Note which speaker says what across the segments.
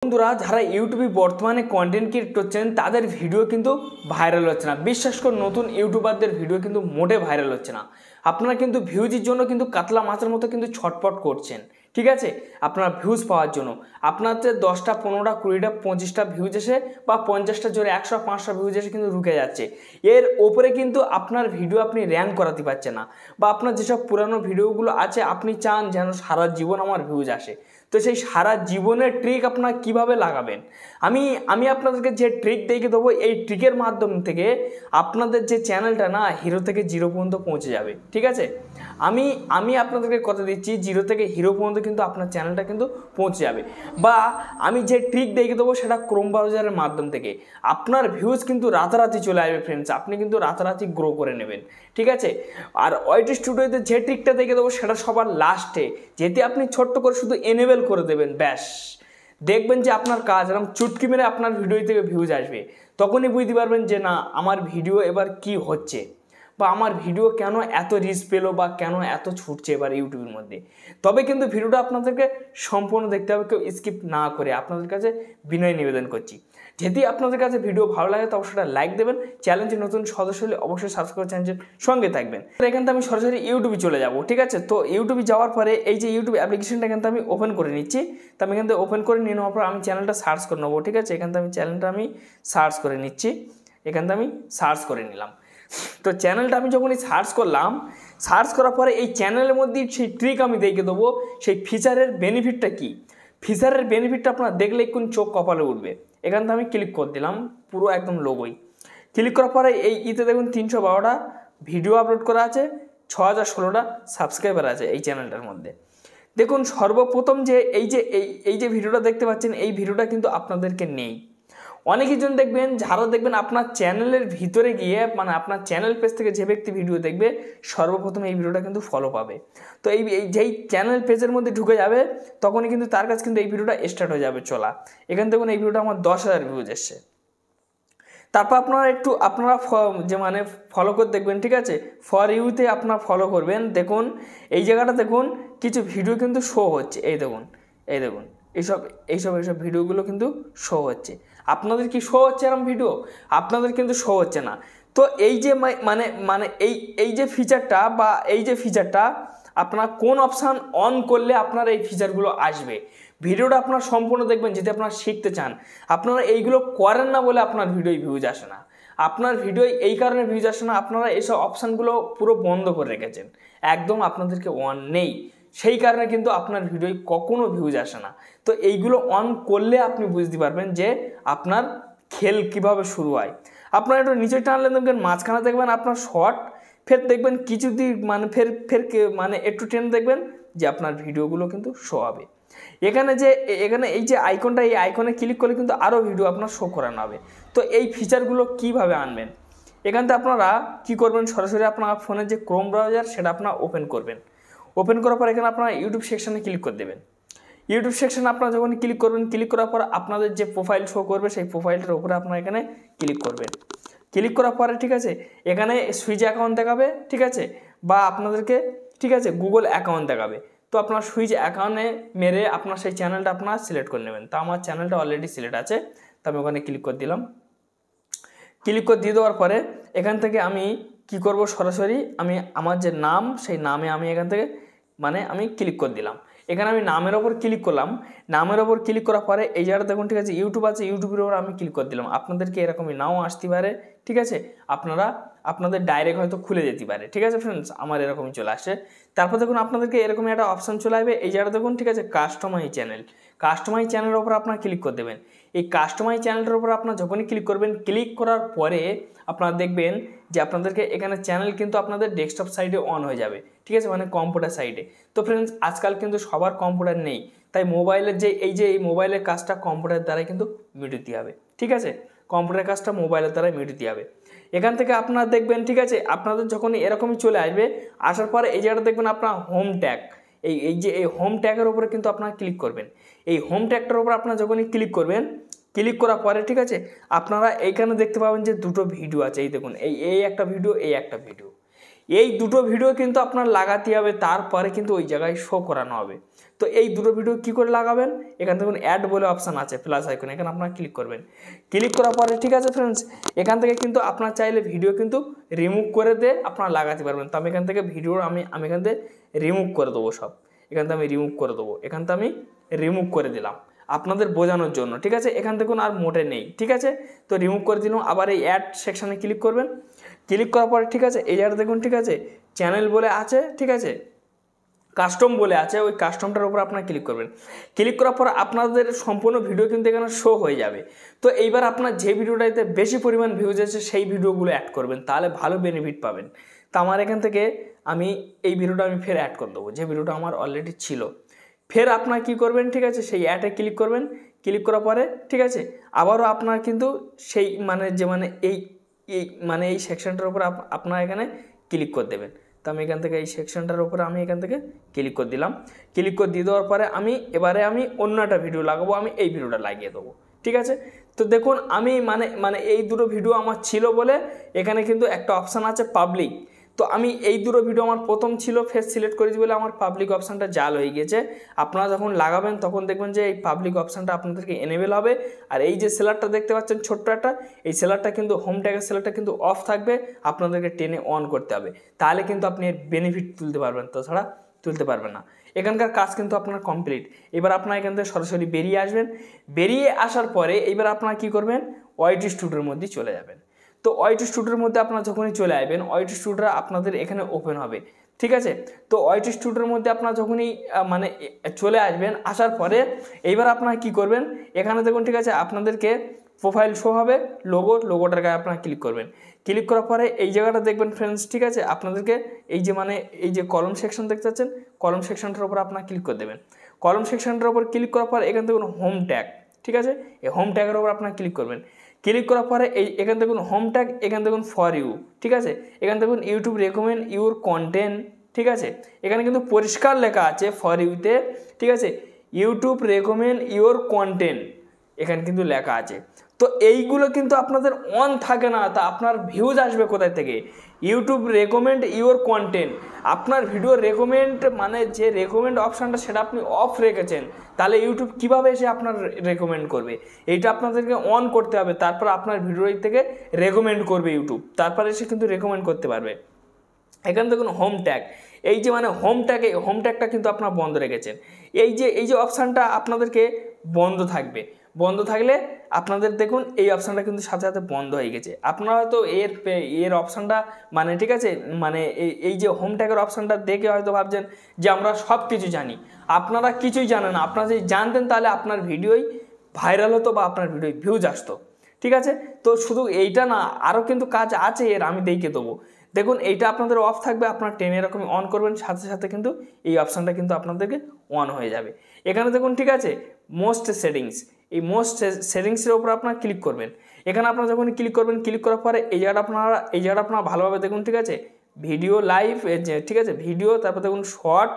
Speaker 1: বন্ধুরা যারা ইউটিউবে বর্তমানে কন্টেন্ট ক্রিয়েট করছেন তাদের ভিডিও কিন্তু ভাইরাল হচ্ছে না। বিশ্বাস করে নতুন ইউটিউবারদের ভিডিও কিন্তু মোটে ভাইরাল হচ্ছে না। আপনারা কিন্তু ভিউজের জন্য কিন্তু কাতলা মাছের মতো কিন্তু ছটপট করছেন, ঠিক আছে? আপনারা ভিউজ পাওয়ার জন্য আপনাদের 10টা 15টা 20টা 25টা ভিউজ এসে বা 50টা জোরে 100 500 ভিউজ এসে কিন্তু রুকে যাচ্ছে। এর ওপরে কিন্তু আপনার ভিডিও আপনি র্যাঙ্ক করাতে পারছেন না, বা আপনার যেসব পুরানো ভিডিওগুলো আছে আপনি চান যেন সারা জীবন আমার ভিউজ আসে। তো সেই সারা জীবনের ট্রিক আপনারা কিভাবে লাগাবেন, আমি আপনাদেরকে যে ট্রিক দেখিয়ে দেবো, এই ট্রিকের মাধ্যম থেকে আপনাদের যে চ্যানেলটা না হিরো থেকে জিরো পর্যন্ত পৌঁছে যাবে, ঠিক আছে? আমি আপনাদেরকে কথা দিচ্ছি, জিরো থেকে হিরো পর্যন্ত কিন্তু আপনার চ্যানেলটা কিন্তু পৌঁছে যাবে। বা আমি যে ট্রিক দেখিয়ে দেবো সেটা ক্রোম ব্রাউজারের মাধ্যম থেকে আপনার ভিউজ কিন্তু রাতারাতি চলে আসবে ফ্রেন্ডস। আপনি কিন্তু রাতারাতি গ্রো করে নেবেন, ঠিক আছে? আর ওয়াইটি স্টুডিওতে যে ট্রিকটা দেখিয়ে দেবো সেটা সবার লাস্টে, যেতে আপনি ছোট্ট করে শুধু এনেবেল করে দেবেন, ব্যাস দেখবেন যে আপনার কাজ এরকম চুটকি মেরে আপনার ভিডিও থেকে ভিউজ আসবে। তখনই বুঝতে পারবেন যে না আমার ভিডিও এবার কি হচ্ছে, বা আমার ভিডিও কেন এত রিচ পেলো, বা কেন এত ছুটছে এবার ইউটিউবের মধ্যে। তবে কিন্তু ভিডিওটা আপনাদেরকে সম্পূর্ণ দেখতে হবে, কেউ স্কিপ না করে। আপনাদের কাছে বিনয় নিবেদন করছি, যদি আপনাদের কাছে ভিডিও ভালো লাগে তো অবশ্যই লাইক দেবেন। চ্যানেলটি নতুন সদস্য হলে অবশ্যই সাবস্ক্রাইব চ্যানেলের সঙ্গে থাকবেন। এখান থেকে আমি সরাসরি ইউটিউবে চলে যাব, ঠিক আছে? তো ইউটিউবে যাওয়ার পরে এই যে ইউটিউব অ্যাপ্লিকেশনটা এখান থেকে আমি ওপেন করে নিচ্ছি। তো আমি এখান থেকে ওপেন করে নিয়ে নেওয়ার পর আমি চ্যানেলটা সার্চ করে নেবো, ঠিক আছে? এখান থেকে আমি চ্যানেলটা সার্চ করে নিচ্ছি। এখান থেকে আমি সার্চ করে নিলাম। তো চ্যানেলটা আমি যখনই সার্চ করলাম, সার্চ করার পরে এই চ্যানেলের মধ্যে সেই ট্রিক আমি দেখিয়ে দেবো, সেই ফিচারের বেনিফিটটা কী। ফিচারের বেনিফিটটা আপনারা দেখলে কোন চোখ কপালে উঠবে। এখান থেকে আমি ক্লিক করে দিলাম, পুরো একদম লোগোই। ক্লিক করার পরে এই দেখুন 312টা ভিডিও আপলোড করা আছে, 6016টা সাবস্ক্রাইবার আছে এই চ্যানেলটার মধ্যে। দেখুন সর্বপ্রথম যে এই যে ভিডিওটা দেখতে পাচ্ছেন, এই ভিডিওটা কিন্তু আপনাদেরকে নেই। অনেকজন দেখবেন যারা দেখবেন আপনার চ্যানেলের ভিতরে গিয়ে, মানে আপনার চ্যানেল পেজ থেকে যে ব্যক্তি ভিডিও দেখবে সর্বপ্রথম এই ভিডিওটা কিন্তু ফলো পাবে। তো যেই চ্যানেল পেজের মধ্যে ঢুকে যাবে তখনই কিন্তু তার কাছে কিন্তু এই ভিডিওটা স্টার্ট হয়ে যাবে চলা। এখান থেকে এই ভিডিওটা আমার 10,000 ভিউজ এসছে। তারপর আপনারা যে মানে ফলো করে দেখবেন, ঠিক আছে? ফর ইউতে আপনারা ফলো করবেন। দেখুন এই জায়গাটা দেখুন কিছু ভিডিও কিন্তু শো হচ্ছে, এই দেখুন এইসব ভিডিওগুলো কিন্তু শো হচ্ছে। আপনাদের কি শো হচ্ছে এরকম ভিডিও? আপনাদের কিন্তু শো হচ্ছে না। তো এই যে মানে এই যে ফিচারটা, বা এই যে ফিচারটা আপনারা কোন অপশান অন করলে আপনার এই ফিচারগুলো আসবে। ভিডিওটা আপনারা সম্পূর্ণ দেখবেন যদি আপনারা শিখতে চান। আপনারা এইগুলো করেন না বলে আপনার ভিডিও ভিউজ আসে না। আপনার ভিডিও এই কারণে ভিউজ আসে না, আপনারা এইসব অপশানগুলো পুরো বন্ধ করে রেখেছেন, একদম আপনাদেরকে অন নেই। সেই কারণে কিন্তু আপনার ভিডিও কখনো ভিউজ আসে না। তো এইগুলো অন করলে আপনি বুঝতে পারবেন যে আপনার খেল কিভাবে শুরু হয়। আপনারা একটু নিচে টানলে দেখবেন মাঝখানে দেখবেন আপনার শর্ট, ফের দেখবেন কিছুদিন ফের মানে একটু টেনে দেখবেন যে আপনার ভিডিওগুলো কিন্তু শো হবে। এখানে এই যে আইকনটা, এই আইকনে ক্লিক করলে কিন্তু আরও ভিডিও আপনার শো করানো হবে। তো এই ফিচারগুলো কিভাবে আনবেন, এখান থেকে আপনারা কী করবেন, সরাসরি আপনার ফোনের যে ক্রোম ব্রাউজার সেটা আপনারা ওপেন করবেন। ওপেন করার পর এখানে আপনারা ইউটিউব সেকশানে ক্লিক করে দেবেন। ইউটিউব সেকশানে আপনারা যখন ক্লিক করবেন, ক্লিক করার পর আপনাদের যে প্রোফাইল শো করবে সেই প্রোফাইলটার উপরে আপনারা এখানে ক্লিক করবেন। ক্লিক করার পরে, ঠিক আছে, এখানে সুইচ অ্যাকাউন্ট দেখাবে, ঠিক আছে, বা আপনাদেরকে, ঠিক আছে, গুগল অ্যাকাউন্ট দেখাবে। তো আপনার সুইচ অ্যাকাউন্টে মেরে আপনার সেই চ্যানেলটা আপনারা সিলেক্ট করে নেবেন। তো আমার চ্যানেলটা অলরেডি সিলেক্ট আছে, তো আমি ওখানে ক্লিক করে দিলাম। ক্লিক করে দিয়ে দেওয়ার পরে এখান থেকে আমি কি করব, সরাসরি আমি আমার যে নাম সেই নামে আমি এখান থেকে আমি ক্লিক করে দিলাম। এখানে আমি নামের ওপর ক্লিক করলাম। নামের ওপর ক্লিক করার পরে এই জায়গাটা দেখুন, ঠিক আছে, ইউটিউব আছে, ইউটিউবের ওপর আমি ক্লিক করে দিলাম। আপনাদেরকে এরকমই নাও আসতে পারে, ঠিক আছে, আপনাদের ডাইরেক্ট হয়তো খুলে যেতে পারে, ঠিক আছে ফ্রেন্ডস, আমার এরকমই চলে আসে। তারপর দেখুন আপনাদেরকে এরকমই একটা অপশান চলে আসবে, এই জায়গাটা দেখুন, ঠিক আছে, কাস্টমাইজ চ্যানেলের ওপর আপনারা ক্লিক করে দেবেন। এই কাস্টমাইজ চ্যানেলটার উপর আপনারা যখনই ক্লিক করবেন, ক্লিক করার পরে আপনারা দেখবেন যে আপনাদেরকে এখানে চ্যানেল কিন্তু আপনাদের ডেস্কটপ সাইডে অন হয়ে যাবে, ঠিক আছে, মানে কম্পিউটার সাইডে। তো ফ্রেন্ডস আজকাল কিন্তু সবার কম্পিউটার নেই, তাই মোবাইলের এই মোবাইলের কাজটা কম্পিউটারের দ্বারাই কিন্তু মিটাতে হবে, ঠিক আছে, কম্পিউটার কাজটা মোবাইলের দ্বারাই মিটাতে হবে। এখান থেকে আপনারা দেখবেন, ঠিক আছে, আপনাদের যখন এরকমই চলে আসবে, আসার পরে এই জায়গাটা দেখবেন আপনার হোম ট্যাগ, এই হোম ট্যাগের উপরে কিন্তু আপনারা ক্লিক করবেন। এই হোম ট্যাগটার উপর আপনারা যখনই ক্লিক করবেন, ক্লিক করার পরে, ঠিক আছে, আপনারা এইখানে দেখতে পাবেন যে দুটো ভিডিও আছে। এই দেখুন এই একটা ভিডিও, এই একটা ভিডিও। এই দুটো ভিডিও কিন্তু আপনার লাগাতে হবে, তারপরে কিন্তু ওই জায়গায় শো করানো হবে। তো এই দুটো ভিডিও কি করে লাগাবেন, এখান থেকে অ্যাড বলে অপশান আছে প্লাস আইকন, এখানে আপনারা ক্লিক করবেন। ক্লিক করার পরে ঠিক আছে ফ্রেন্ডস, এখান থেকে কিন্তু আপনার চাইলে ভিডিও কিন্তু রিমুভ করে দিয়ে আপনারা লাগাতে পারবেন। তো আমি এখান থেকে ভিডিও আমি এখান থেকে রিমুভ করে দেবো সব, এখান থেকে আমি রিমুভ করে দেবো, এখান থেকে আমি রিমুভ করে দিলাম আপনাদের বোঝানোর জন্য। ঠিক আছে, এখান থেকে আর মোটে নেই। ঠিক আছে, তো রিমুভ করে দিলাম। আবার এই অ্যাড সেকশানে ক্লিক করবেন। ক্লিক করার পরে ঠিক আছে, এই জায়গাটা দেখুন ঠিক আছে চ্যানেল বলে আছে, ঠিক আছে কাস্টম বলে আছে, ওই কাস্টমটার উপর আপনারা ক্লিক করবেন। ক্লিক করার পর আপনাদের সম্পূর্ণ ভিডিও কিন্তু এখানে শো হয়ে যাবে। তো এইবার আপনার যে ভিডিওটাতে বেশি পরিমাণ ভিউজ আছে সেই ভিডিওগুলো অ্যাড করবেন, তাহলে ভালো বেনিফিট পাবেন। তো আমার এখান থেকে আমি এই ভিডিওটা আমি ফের অ্যাড করে দেবো, যে ভিডিওটা আমার অলরেডি ছিল। ফের আপনারা কী করবেন, ঠিক আছে সেই অ্যাডে ক্লিক করবেন। ক্লিক করার পরে ঠিক আছে আবারও আপনার কিন্তু সেই এই সেকশনটার উপর আপনারা এখানে ক্লিক করে দেবেন। তো আমি এখান থেকে এই সেকশনটার উপরে আমি এখান থেকে ক্লিক করে দিলাম। ক্লিক করে দিয়ে দেওয়ার পরে এবারে আমি অন্য একটা ভিডিও লাগাবো, আমি এই ভিডিওটা লাগিয়ে দেবো। ঠিক আছে, তো দেখুন আমি এই দুটো ভিডিও আমার ছিল বলে এখানে কিন্তু একটা অপশান আছে পাবলিক। তো আমি এই দুটো ভিডিও আমার প্রথম ছিল, ফেস সিলেক্ট করেছি বলে আমার পাবলিক অপশানটা জাল হয়ে গেছে। আপনারা যখন লাগাবেন তখন দেখবেন যে এই পাবলিক অপশানটা আপনাদেরকে এনেবেল হবে। আর এই যে সেলারটা দেখতে পাচ্ছেন ছোট্ট একটা, এই সেলারটা কিন্তু হোম ট্যাগের সেলারটা কিন্তু অফ থাকবে, আপনাদেরকে টেনে অন করতে হবে, তাহলে কিন্তু আপনি এর বেনিফিট তুলতে পারবেন, তাছাড়া তুলতে পারবেন না। এখানকার কাজ কিন্তু আপনার কমপ্লিট। এবার আপনারা এখান থেকে সরাসরি বেরিয়ে আসবেন। বেরিয়ে আসার পরে এবার আপনারা কী করবেন, ওয়াইটি স্টুডিওর মধ্যে চলে যাবেন। তো ওয়াইটি স্টুডিওর মধ্যে আপনারা যখনই চলে আসবেন, ওয়াইটি স্টুডিও আপনাদের এখানে ওপেন হবে। ঠিক আছে, তো ওয়াইটি স্টুডিওর মধ্যে আপনারা যখনই চলে আসবেন, আসার পরে এইবার আপনারা কি করবেন, এখানে দেখুন ঠিক আছে আপনাদেরকে প্রোফাইল শো হবে, লোগোটার গায়ে আপনারা ক্লিক করবেন। ক্লিক করার পরে এই জায়গাটা দেখবেন ফ্রেন্ডস, ঠিক আছে আপনাদেরকে এই যে কলম সেকশন দেখতে পাচ্ছেন, কলম সেকশনটার উপর আপনারা ক্লিক করে দেবেন। কলম সেকশনটার উপর ক্লিক করার পর এখান থেকে হোম ট্যাগ, ঠিক আছে এই হোম ট্যাগের উপর আপনারা ক্লিক করবেন। ক্লিক করার পরে এখান থেকে হোম ট্যাগ, এখান থেকে ফর ইউ, ঠিক আছে এখান থেকে ইউটিউব রেকমেন্ড ইউর কন্টেন্ট। ঠিক আছে, এখানে কিন্তু পরিষ্কার লেখা আছে ফর ইউতে, ঠিক আছে ইউটিউব রেকমেন্ড ইউর কন্টেন্ট, এখানে কিন্তু লেখা আছে। তো এইগুলো কিন্তু আপনাদের অন থাকে না, তা আপনার ভিউজ আসবে কোথায় থেকে, ইউটিউব রেকমেন্ড ইউর কন্টেন্ট। আপনার ভিডিও রেকমেন্ড যে রেকমেন্ড অপশানটা সেটা আপনি অফ রেখেছেন, তাহলে ইউটিউব কীভাবে এসে আপনার রেকমেন্ড করবে, এইটা আপনাদেরকে অন করতে হবে, তারপর আপনার ভিডিও থেকে রেকমেন্ড করবে ইউটিউব, তারপরে এসে কিন্তু রেকমেন্ড করতে পারবে। এখানে দেখুন হোম ট্যাগ, এই যে হোম ট্যাগটা কিন্তু আপনারা বন্ধ রেখেছেন। এই যে অপশানটা আপনাদেরকে বন্ধ থাকবে, বন্ধ থাকলে আপনাদের দেখুন এই অপশানটা কিন্তু সাথে সাথে বন্ধ হয়ে গেছে। আপনারা হয়তো এর অপশানটা ঠিক আছে এই যে হোম ট্যাগের অপশানটা দেখে হয়তো ভাবছেন যে আমরা সব কিছু জানি, আপনারা কিছুই জানেন না। আপনারা যদি জানতেন তাহলে আপনার ভিডিওই ভাইরাল হতো বা আপনার ভিডিও ভিউজ আসতো। ঠিক আছে, তো শুধু এইটা না, আরও কিন্তু কাজ আছে এর, আমি দেখিয়ে দেবো। দেখুন এইটা আপনাদের অফ থাকবে, আপনার টেনে এরকম অন করবেন, সাথে সাথে কিন্তু এই অপশানটা কিন্তু আপনাদেরকে অন হয়ে যাবে। এখানে দেখুন ঠিক আছে মোস্ট সেটিংস, এই মোস্ট সেটিংসের উপর আপনারা ক্লিক করবেন। এখানে আপনারা যখন ক্লিক করবেন, ক্লিক করার পরে এই জায়গাটা আপনারা ভালোভাবে দেখুন। ঠিক আছে ভিডিও লাইভ, ঠিক আছে ভিডিও, তারপর দেখুন শর্ট,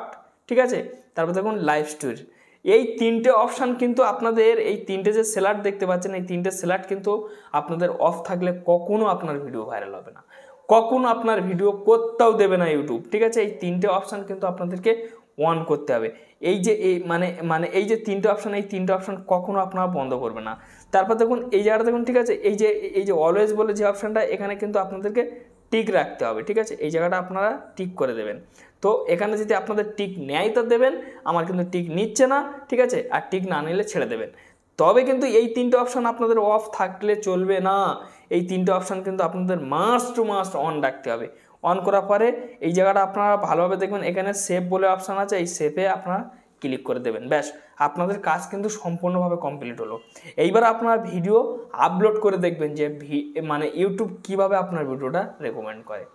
Speaker 1: ঠিক আছে তারপর দেখুন লাইভ স্টোরি, এই তিনটে অপশান কিন্তু আপনাদের, এই তিনটে যে সেলার্ট দেখতে পাচ্ছেন, এই তিনটে সেলার্ট কিন্তু আপনাদের অফ থাকলে কখনো আপনার ভিডিও ভাইরাল হবে না, কখনো আপনার ভিডিও কোথাও দেবে না ইউটিউব। ঠিক আছে, এই তিনটে অপশান কিন্তু আপনাদেরকে অন করতে হবে। এই যে এই যে তিনটে অপশান, এই তিনটে অপশান কখনো আপনারা বন্ধ করবে না। তারপর দেখুন এই জায়গাটা দেখুন, ঠিক আছে এই যে অলওয়েজ বলে যে অপশানটা, এখানে কিন্তু আপনাদেরকে টিক রাখতে হবে। ঠিক আছে, এই জায়গাটা আপনারা টিক করে দেবেন। তো এখানে যদি আপনাদের টিক নেয় তো দেবেন, আমার কিন্তু টিক নিচ্ছে না। ঠিক আছে, আর টিক না নিলে ছেড়ে দেবেন। তবে কিন্তু এই তিনটে অপশান আপনাদের অফ থাকলে চলবে না, এই তিনটে অপশান কিন্তু আপনাদের মাস্ট টু মাস্ট অন রাখতে হবে। অন করার পরে এই জায়গাটা আপনারা ভালোভাবে দেখবেন, এখানে সেভ বলে অপশান আছে, এই সেভে আপনারা ক্লিক করে দেবেন। ব্যাস, আপনাদের কাজ কিন্তু সম্পূর্ণভাবে কমপ্লিট হলো। এইবার আপনারা ভিডিও আপলোড করে দেখবেন যে ইউটিউব কিভাবে আপনার ভিডিওটা রেকমেন্ড করে।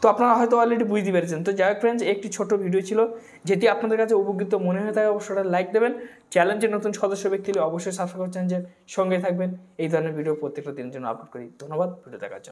Speaker 1: তো আপনারা হয়তো অলরেডি বুঝতে পেরেছেন। তো যাই হোক ফ্রেন্ডস, একটি ছোট ভিডিও ছিল, যেটি আপনাদের কাছে উপকৃত মনে হয়ে থাকে অবশ্যই লাইক দেবেন। চ্যানেলের নতুন সদস্য ব্যক্তি হলে অবশ্যই সাবস্ক্রাইব চ্যানেলের সঙ্গে থাকবেন। এই ধরনের ভিডিও প্রত্যেকটা দিনের জন্য আপলোড করি। ধন্যবাদ ভিডিও দেখার জন্য।